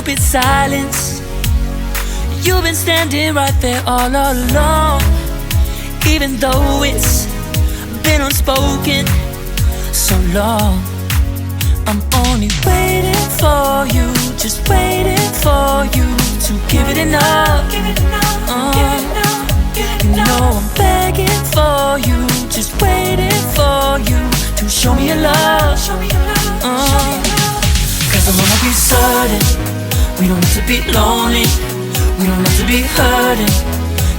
stupid silence. You've been standing right there all along, even though it's been unspoken so long. I'm only waiting for you, just waiting for you to give it enough. You know I'm begging for you, just waiting for you to show me your love. Cause I wanna be certain we don't have to be lonely, we don't have to be hurting.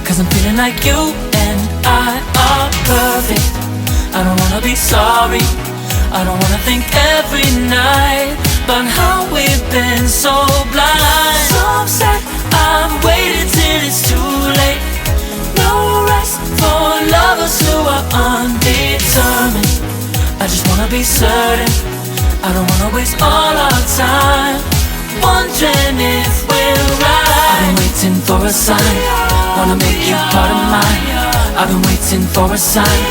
Cause I'm feeling like you and I are perfect. I don't wanna be sorry, I don't wanna think every night about how we've been so blind. So upset, I'm waiting till it's too late. No rest for lovers who are undetermined. I just wanna be certain, I don't wanna waste all our time wondering if we're right. I've been waiting for a sign, wanna make you part of mine. I've been waiting for a sign,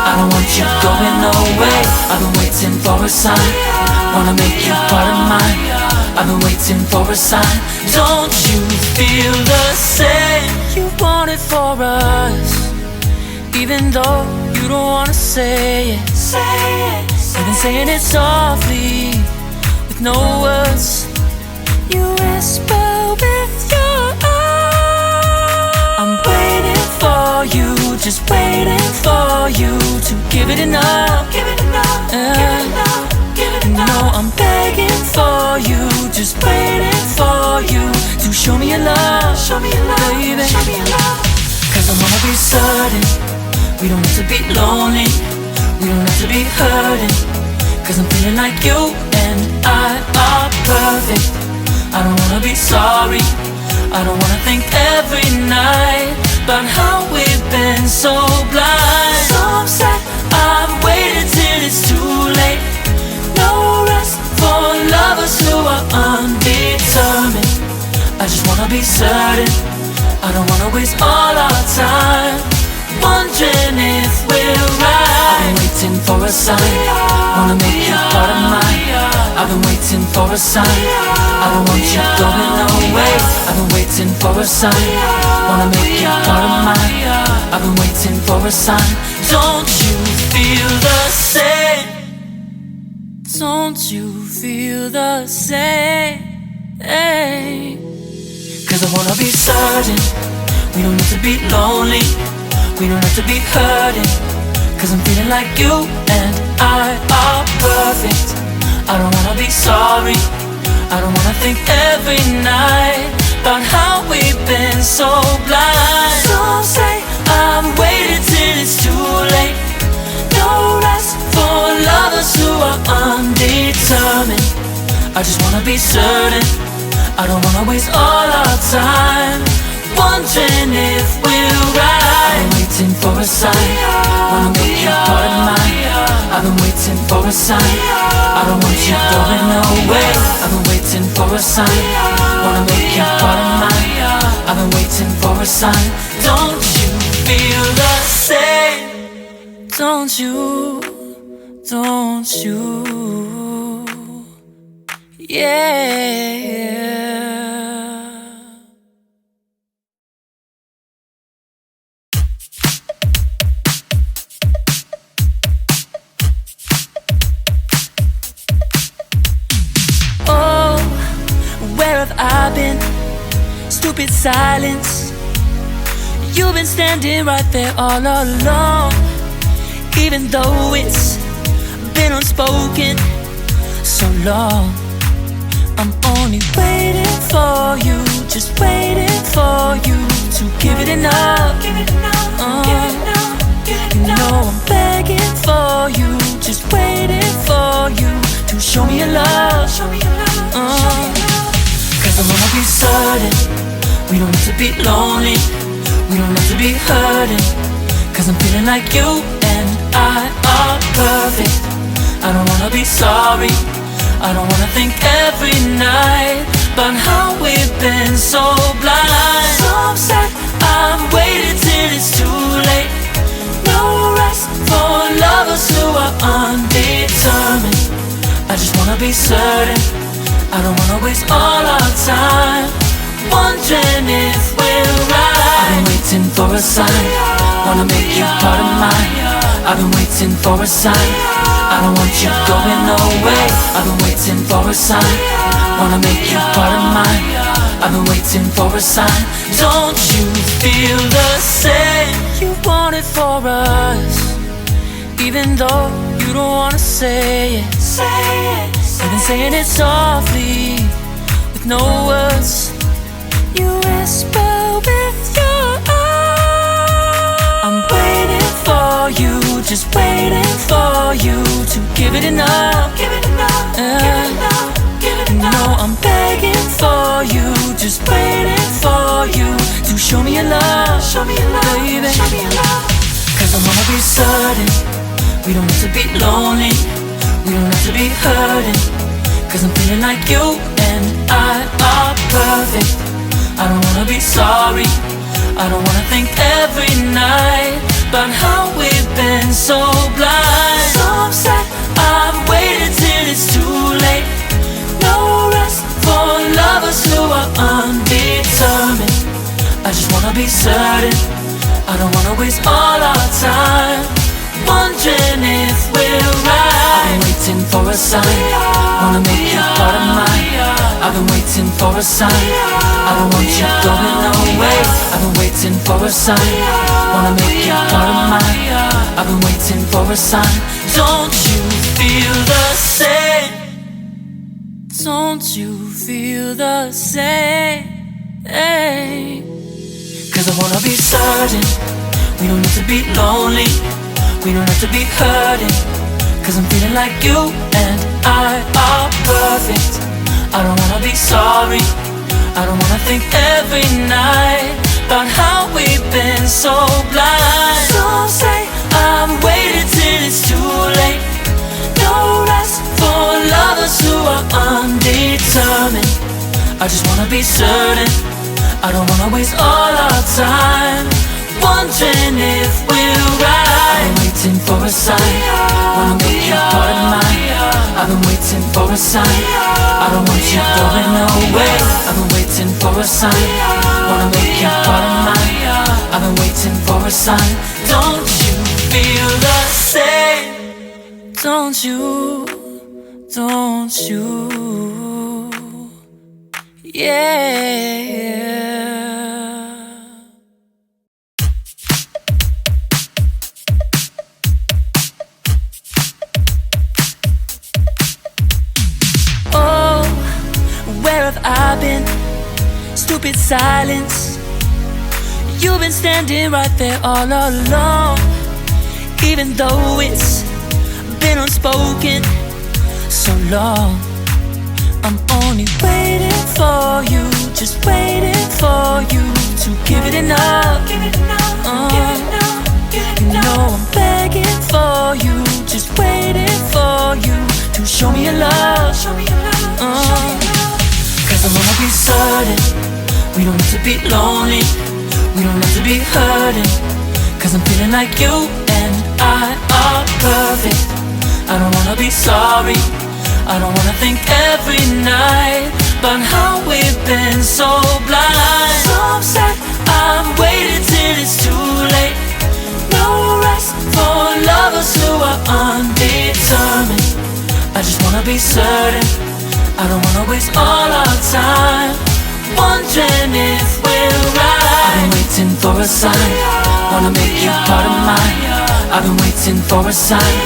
I don't want you going away. I've been waiting for a sign, wanna make you part of mine. I've been waiting for a sign. Don't you feel the same? You want it for us, even though you don't wanna say it. You've been saying it softly, with no words. You whisper with your eyes. I'm waiting for you, just waiting for you to give it enough. You know I'm begging for you, just waiting for you to show me your love, baby. Cause I wanna be certain we don't have to be lonely, we don't have to be hurting. Cause I'm feeling like you and I are perfect. I don't wanna be sorry, I don't wanna think every night about how we've been so blind. So upset, I'm waiting till it's too late. No rest for lovers who are undetermined. I just wanna be certain, I don't wanna waste all our time wondering if we're right. I've been waiting for a sign, wanna make you part of mine. I've been waiting for a sign, I don't want you going away. I've been waiting for a sign, wanna make you part of mine. I've been waiting for a sign. Don't you feel the same? Don't you feel the same? Cause I wanna be certain we don't have to be lonely, we don't have to be hurting. Cause I'm feeling like you and I are perfect. I don't wanna be sorry, I don't wanna think every night about how we've been so blind. Some say I'm waiting till it's too late. No rest for lovers who are undetermined. I just wanna be certain, I don't wanna waste all our time wondering if we're right. I've been waiting for a sign, wanna make you part of mine. I've been waiting for a sign, I don't want you going away. I've been waiting for a sign, wanna make you part of mine. I've been waiting for a sign. Don't you feel the same? Don't you, don't you, yeah. Where have I been? Stupid silence. You've been standing right there all along, even though it's been unspoken so long. I'm only waiting for you, just waiting for you to give it enough. You know I'm begging for you, just waiting for you to show me your love. Cause I wanna be certain we don't have to be lonely, we don't have to be hurting. Cause I'm feeling like you and I are perfect. I don't wanna be sorry, I don't wanna think every night about how we've been so blind. So upset, I'm waiting till it's too late. No rest for lovers who are undetermined. I just wanna be certain, I don't wanna waste all our time wondering if we're right. I've been waiting for a sign, wanna make you part of mine. I've been waiting for a sign, I don't want you going away. I've been waiting for a sign, wanna make you part of mine. I've been waiting for a sign. Don't you feel the same? You want it for us, even though you don't wanna say it. You've been saying it softly, with no words. You whisper with your eyes. I'm waiting for you, just waiting for you to give it enough. Give it enough, give it enough, give it enough. No, I'm begging for you, just waiting for you to show me your love, baby. Show me your love. 'Cause I wanna be certain we don't have to be lonely, we don't have to be hurting. 'Cause I'm feeling like you and I are perfect. I don't wanna be sorry, I don't wanna think every night about how we've been so blind. So upset, I've waited till it's too late. No rest for lovers who are undetermined. I just wanna be certain, I don't wanna waste all our time wondering if we're right. I've been waiting for a sign, wanna make you part of mine. I've been waiting for a sign, I don't want you going away. I've been waiting for a sign, wanna make you part of mine. I've been waiting for a sign. Don't you feel the same? Don't you feel the same? Hey. 'Cause I wanna be certain we don't have to be lonely, we don't have to be hurting. 'Cause I'm feeling like you and I are perfect. I don't wanna be sorry, I don't wanna think every night about how we've been so blind. So say I've waited till it's too late. No rest for lovers who are undetermined. I just wanna be certain, I don't wanna waste all our time wondering if we're right. I've been waiting for a sign, wanna make you part of mine. I've been waiting for a sign, I don't want you going away. I've been waiting for a sign, wanna make you part of mine. I've been waiting for a sign. Don't you feel the same? Don't you, don't you? Yeah. Where have I been? Stupid silence. You've been standing right there all along, even though it's been unspoken so long. I'm only waiting for you, just waiting for you to give it enough. Give it enough, give it enough, give it enough. You know I'm begging for you, just waiting for you to show me your love. Show me your love, show me your love. 'Cause I wanna be certain we don't have to be lonely, we don't have to be hurting. 'Cause I'm feeling like you and I are perfect. I don't wanna be sorry, I don't wanna think every night about how we've been so blind. So upset, I've waited till it's too late. No rest for lovers who are undetermined. I just wanna be certain, I don't wanna waste all our time wondering if we're right. I've been waiting for a sign, wanna make you part of mine. I've been waiting for a sign,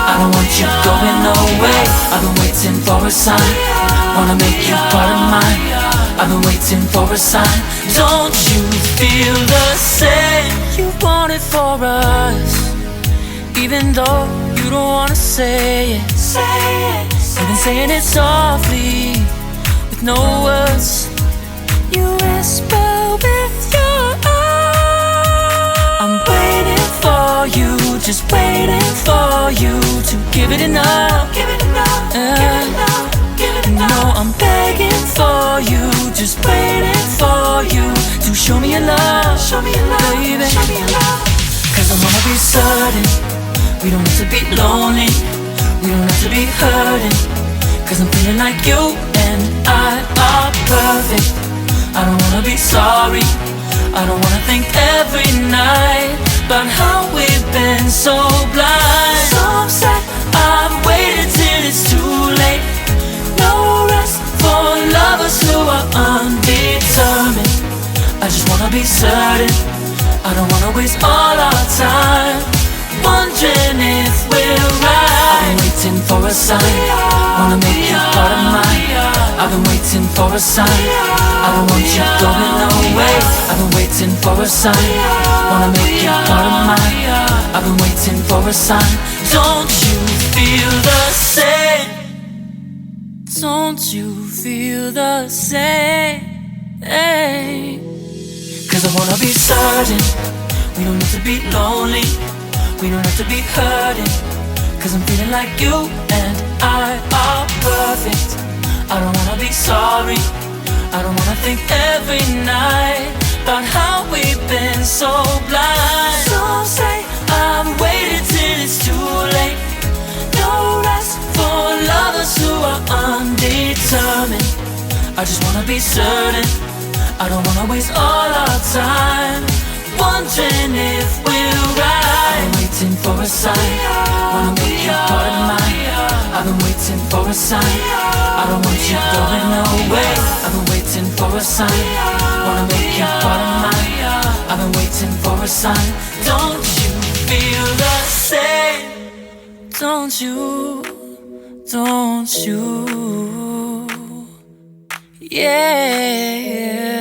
I don't want you going away. I've been waiting for a sign, wanna make you part of mine. I've been waiting for a sign. Don't you feel the same? You want it for us, even though you don't wanna say it. You've been saying it softly, with no words. You whisper with your eyes. I'm waiting for you, just waiting for you to give it enough. Give it enough, give it enough, give it enough. No, I'm begging for you, just waiting for you to show me your love, baby. Show me your love. 'Cause I wanna be certain we don't have to be lonely, we don't have to be hurting. 'cause I'm feeling like you and I are perfect. I don't wanna be sorry, I don't wanna think every night about how we've been so blind. Some say I've waited till it's too late. No rest for lovers who are undetermined. I just wanna be certain, I don't wanna waste all our time wondering if we're right. I've been waiting for a sign, wanna make you part of mine. I've been waiting for a sign, I don't want you going away. I've been waiting for a sign, wanna make you part of mine. I've been waiting for a sign. Don't you feel the same? Don't you feel the same? 'Cause I wanna be certain we don't have to be lonely, we don't have to be hurting. 'Cause I'm feeling like you and I are perfect. I don't wanna be sorry, I don't wanna think every night about how we've been so blind. Some say I've waited till it's too late. No rest for lovers who are undetermined. I just wanna be certain, I don't wanna waste all our time wondering if we're right. I've been waiting for a sign, wanna make you part of mine. I've been waiting for a sign, I don't want you going away. I've been waiting for a sign, wanna make you part of mine. I've been waiting for a sign. Don't you feel the same? Don't you? Don't you? Yeah.